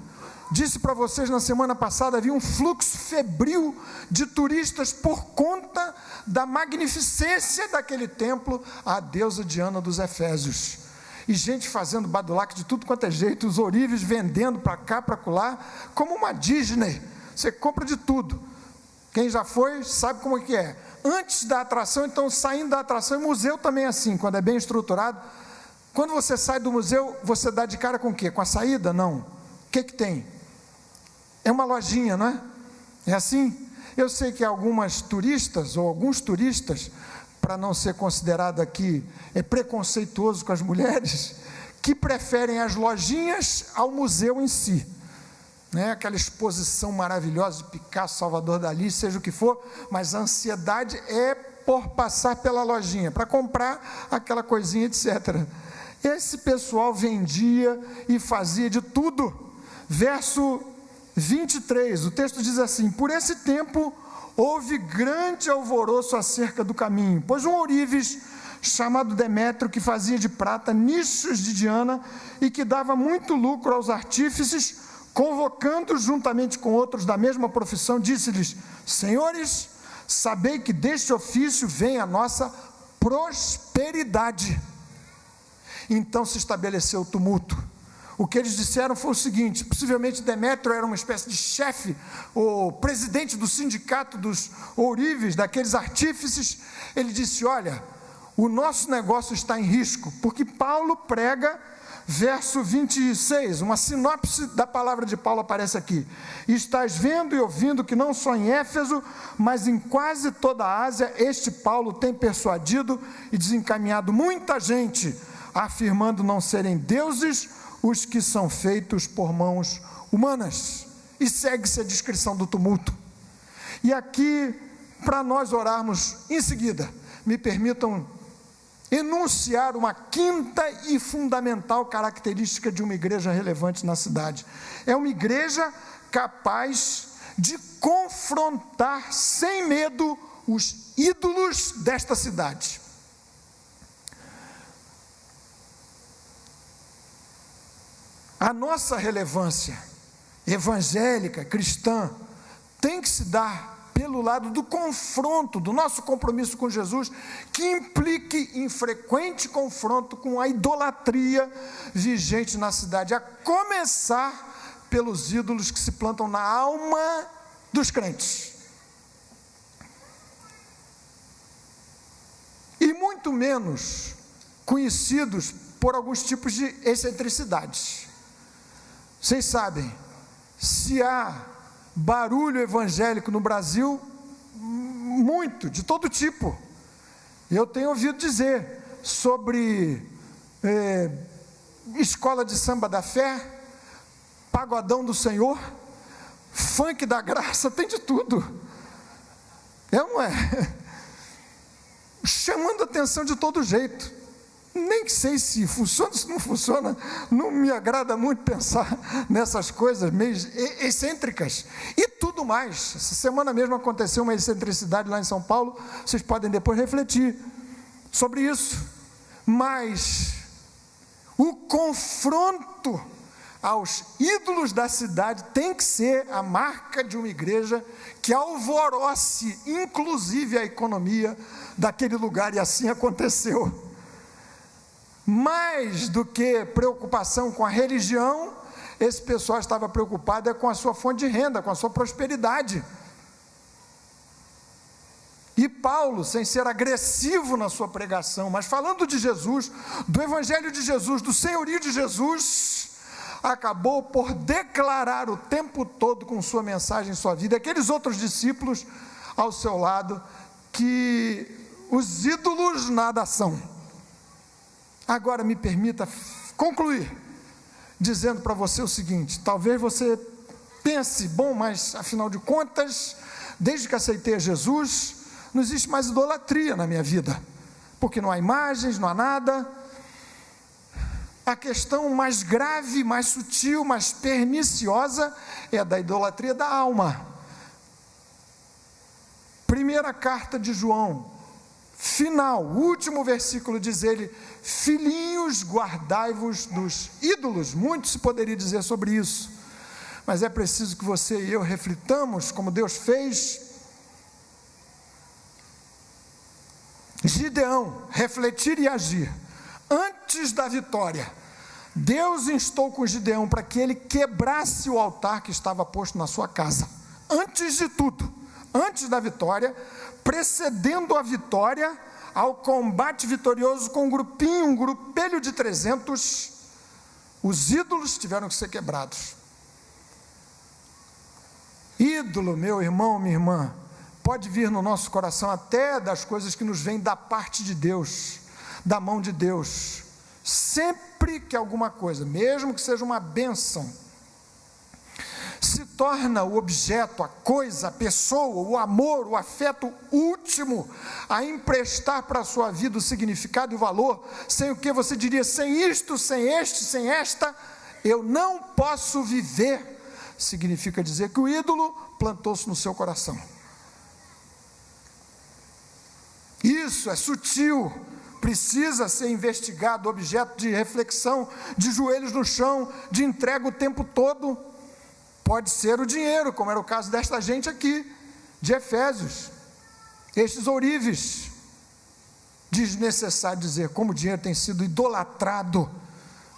Disse para vocês na semana passada, havia um fluxo febril de turistas por conta da magnificência daquele templo, a deusa Diana dos Efésios. E gente fazendo badulaque de tudo quanto é jeito, os ourives vendendo para cá, para acolá, como uma Disney. Você compra de tudo. Quem já foi sabe como é que é. Antes da atração, então saindo da atração, e museu também é assim, quando é bem estruturado. Quando você sai do museu, você dá de cara com o quê? Com a saída? Não. O que tem? É uma lojinha, não é? É assim? Eu sei que algumas turistas, ou alguns turistas, para não ser considerado aqui preconceituoso com as mulheres, que preferem as lojinhas ao museu em si, né? Aquela exposição maravilhosa de Picasso, Salvador Dalí, seja o que for, mas a ansiedade é por passar pela lojinha, para comprar aquela coisinha, etc. Esse pessoal vendia e fazia de tudo. Verso 23, o texto diz assim: por esse tempo houve grande alvoroço acerca do caminho, pois um ourives chamado Demétrio, que fazia de prata nichos de Diana e que dava muito lucro aos artífices, convocando juntamente com outros da mesma profissão, disse-lhes: senhores, sabei que deste ofício vem a nossa prosperidade. Então se estabeleceu o tumulto. O que eles disseram foi o seguinte: possivelmente Demétrio era uma espécie de chefe, ou presidente do sindicato dos ourives, daqueles artífices. Ele disse: olha, o nosso negócio está em risco, porque Paulo prega, verso 26, uma sinopse da palavra de Paulo aparece aqui: estás vendo e ouvindo que não só em Éfeso, mas em quase toda a Ásia, este Paulo tem persuadido e desencaminhado muita gente, afirmando não serem deuses os que são feitos por mãos humanas. E segue-se a descrição do tumulto. E aqui, para nós orarmos em seguida, me permitam enunciar uma quinta e fundamental característica de uma igreja relevante na cidade. É uma igreja capaz de confrontar sem medo os ídolos desta cidade. A nossa relevância evangélica, cristã, tem que se dar pelo lado do confronto, do nosso compromisso com Jesus, que implique em frequente confronto com a idolatria vigente na cidade, a começar pelos ídolos que se plantam na alma dos crentes. E muito menos conhecidos por alguns tipos de excentricidades. Vocês sabem, se há barulho evangélico no Brasil, muito, de todo tipo. Eu tenho ouvido dizer sobre escola de samba da fé, pagodão do Senhor, funk da graça, tem de tudo. É ou não é? Chamando atenção de todo jeito. Nem sei se funciona, se não funciona, não me agrada muito pensar nessas coisas meio excêntricas e tudo mais. Essa semana mesmo aconteceu uma excentricidade lá em São Paulo, vocês podem depois refletir sobre isso. Mas o confronto aos ídolos da cidade tem que ser a marca de uma igreja que alvoroce, inclusive, a economia daquele lugar, e assim aconteceu. Mais do que preocupação com a religião, esse pessoal estava preocupado com a sua fonte de renda, com a sua prosperidade. E Paulo, sem ser agressivo na sua pregação, mas falando de Jesus, do evangelho de Jesus, do senhorio de Jesus, acabou por declarar o tempo todo com sua mensagem, sua vida, aqueles outros discípulos ao seu lado, que os ídolos nada são. Agora me permita concluir dizendo para você o seguinte: talvez você pense, bom, mas afinal de contas, desde que aceitei a Jesus, não existe mais idolatria na minha vida, porque não há imagens, não há nada. A questão mais grave, mais sutil, mais perniciosa é a da idolatria da alma. Primeira carta de João, final, último versículo, diz ele: filhinhos, guardai-vos dos ídolos. Muito se poderia dizer sobre isso, mas é preciso que você e eu reflitamos como Deus fez. Gideão, refletir e agir. Antes da vitória, Deus instou com Gideão para que ele quebrasse o altar que estava posto na sua casa. Antes de tudo, antes da vitória, precedendo a vitória, ao combate vitorioso com um grupelho de 300, os ídolos tiveram que ser quebrados. Ídolo, meu irmão, minha irmã, pode vir no nosso coração até das coisas que nos vêm da parte de Deus, da mão de Deus. Sempre que alguma coisa, mesmo que seja uma bênção, se torna o objeto, a coisa, a pessoa, o amor, o afeto último a emprestar para a sua vida o significado e o valor, sem o que você diria, sem isto, sem este, sem esta, eu não posso viver, significa dizer que o ídolo plantou-se no seu coração. Isso é sutil, precisa ser investigado, objeto de reflexão, de joelhos no chão, de entrega o tempo todo. Pode ser o dinheiro, como era o caso desta gente aqui, de Efésios, estes ourives. Desnecessário dizer como o dinheiro tem sido idolatrado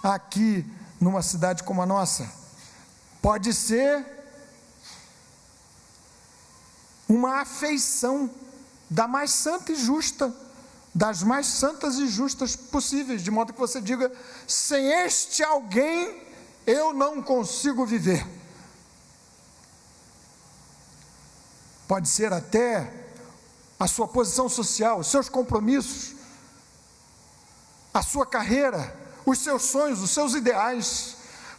aqui numa cidade como a nossa. Pode ser uma afeição da mais santa e justa, das mais santas e justas possíveis, de modo que você diga, sem este alguém eu não consigo viver. Pode ser até a sua posição social, os seus compromissos, a sua carreira, os seus sonhos, os seus ideais.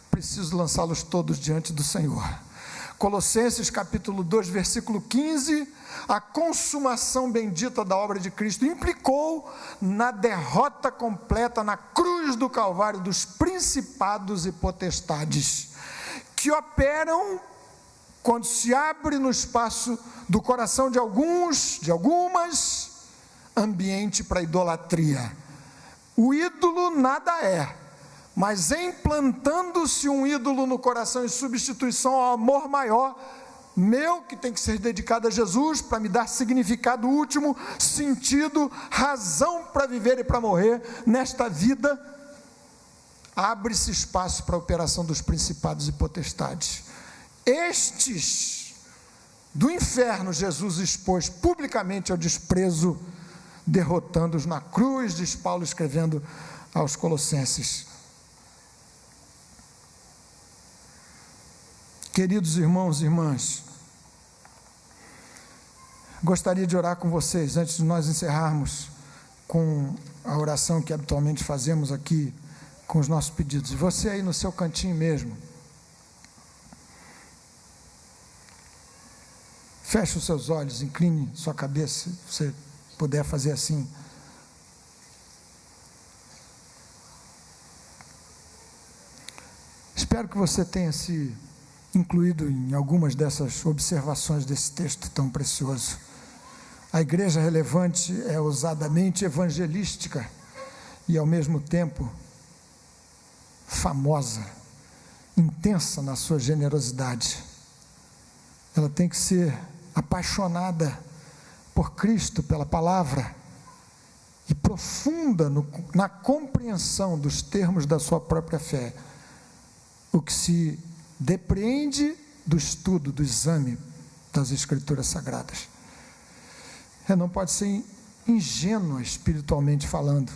Preciso lançá-los todos diante do Senhor. Colossenses capítulo 2, versículo 15, a consumação bendita da obra de Cristo implicou na derrota completa na cruz do Calvário dos principados e potestades, que operam quando se abre no espaço do coração de alguns, de algumas, ambiente para idolatria. O ídolo nada é, mas implantando-se um ídolo no coração em substituição ao amor maior, meu, que tem que ser dedicado a Jesus, para me dar significado último, sentido, razão para viver e para morrer nesta vida, abre-se espaço para a operação dos principados e potestades. Estes do inferno, Jesus expôs publicamente ao desprezo, derrotando-os na cruz, diz Paulo escrevendo aos Colossenses. Queridos irmãos e irmãs, gostaria de orar com vocês, antes de nós encerrarmos com a oração que habitualmente fazemos aqui, com os nossos pedidos. Você aí no seu cantinho mesmo, feche os seus olhos, incline sua cabeça, se você puder fazer assim. Espero que você tenha se incluído em algumas dessas observações desse texto tão precioso. A igreja relevante é ousadamente evangelística e, ao mesmo tempo, famosa, intensa na sua generosidade. Ela tem que ser apaixonada por Cristo, pela palavra, e profunda na compreensão dos termos da sua própria fé, o que se depreende do estudo, do exame das Escrituras Sagradas. Ela não pode ser ingênua espiritualmente falando.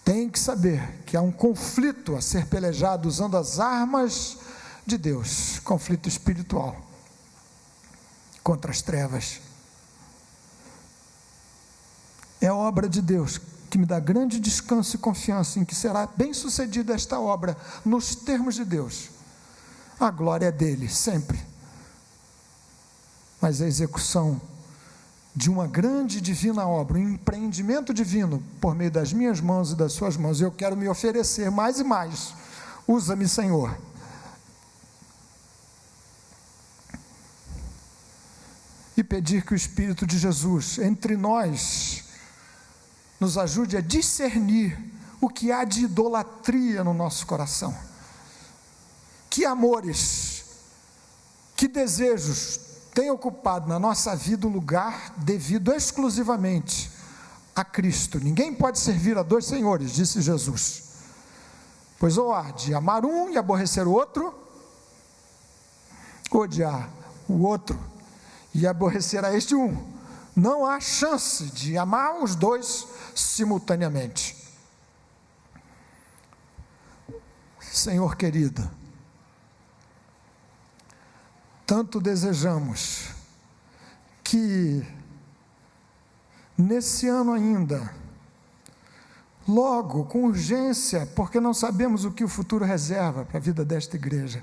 Tem que saber que há um conflito a ser pelejado usando as armas de Deus, conflito espiritual contra as trevas. É obra de Deus que me dá grande descanso e confiança em que será bem sucedida esta obra nos termos de Deus. A glória é dele, sempre. Mas a execução de uma grande e divina obra, um empreendimento divino por meio das minhas mãos e das suas mãos, eu quero me oferecer mais e mais. Usa-me, Senhor. E pedir que o Espírito de Jesus, entre nós, nos ajude a discernir o que há de idolatria no nosso coração. Que amores, que desejos têm ocupado na nossa vida o lugar devido exclusivamente a Cristo. Ninguém pode servir a dois senhores, disse Jesus. Pois ou há de amar um e aborrecer o outro, ou odiar o outro e aborrecer a este um. Não há chance de amar os dois simultaneamente. Senhor querido, tanto desejamos que nesse ano ainda, logo, com urgência, porque não sabemos o que o futuro reserva para a vida desta igreja,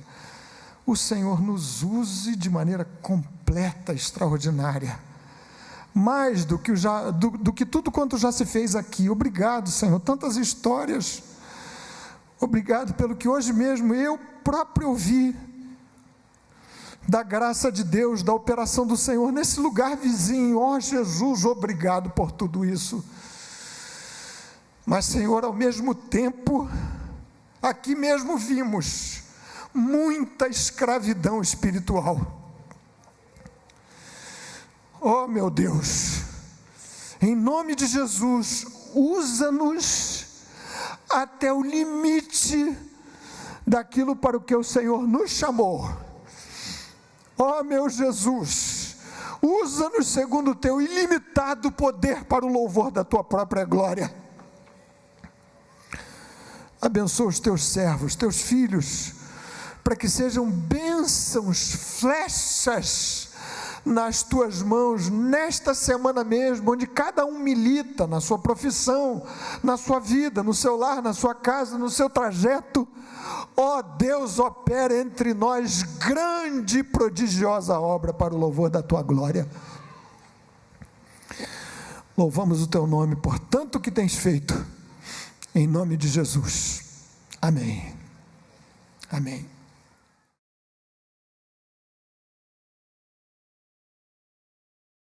o Senhor nos use de maneira completa, extraordinária, mais do que tudo quanto já se fez aqui. Obrigado, Senhor, tantas histórias. Obrigado pelo que hoje mesmo eu próprio ouvi, da graça de Deus, da operação do Senhor nesse lugar vizinho. Ó Jesus, obrigado por tudo isso. Mas, Senhor, ao mesmo tempo, aqui mesmo vimos muita escravidão espiritual. Oh, meu Deus, em nome de Jesus, usa-nos até o limite daquilo para o que o Senhor nos chamou. Oh, meu Jesus, usa-nos segundo o teu ilimitado poder para o louvor da tua própria glória. Abençoa os teus servos, teus filhos, para que sejam bênçãos, flechas nas tuas mãos, nesta semana mesmo, onde cada um milita na sua profissão, na sua vida, no seu lar, na sua casa, no seu trajeto. Ó Deus, opera entre nós grande e prodigiosa obra para o louvor da tua glória. Louvamos o teu nome por tanto que tens feito, em nome de Jesus. Amém. Amém.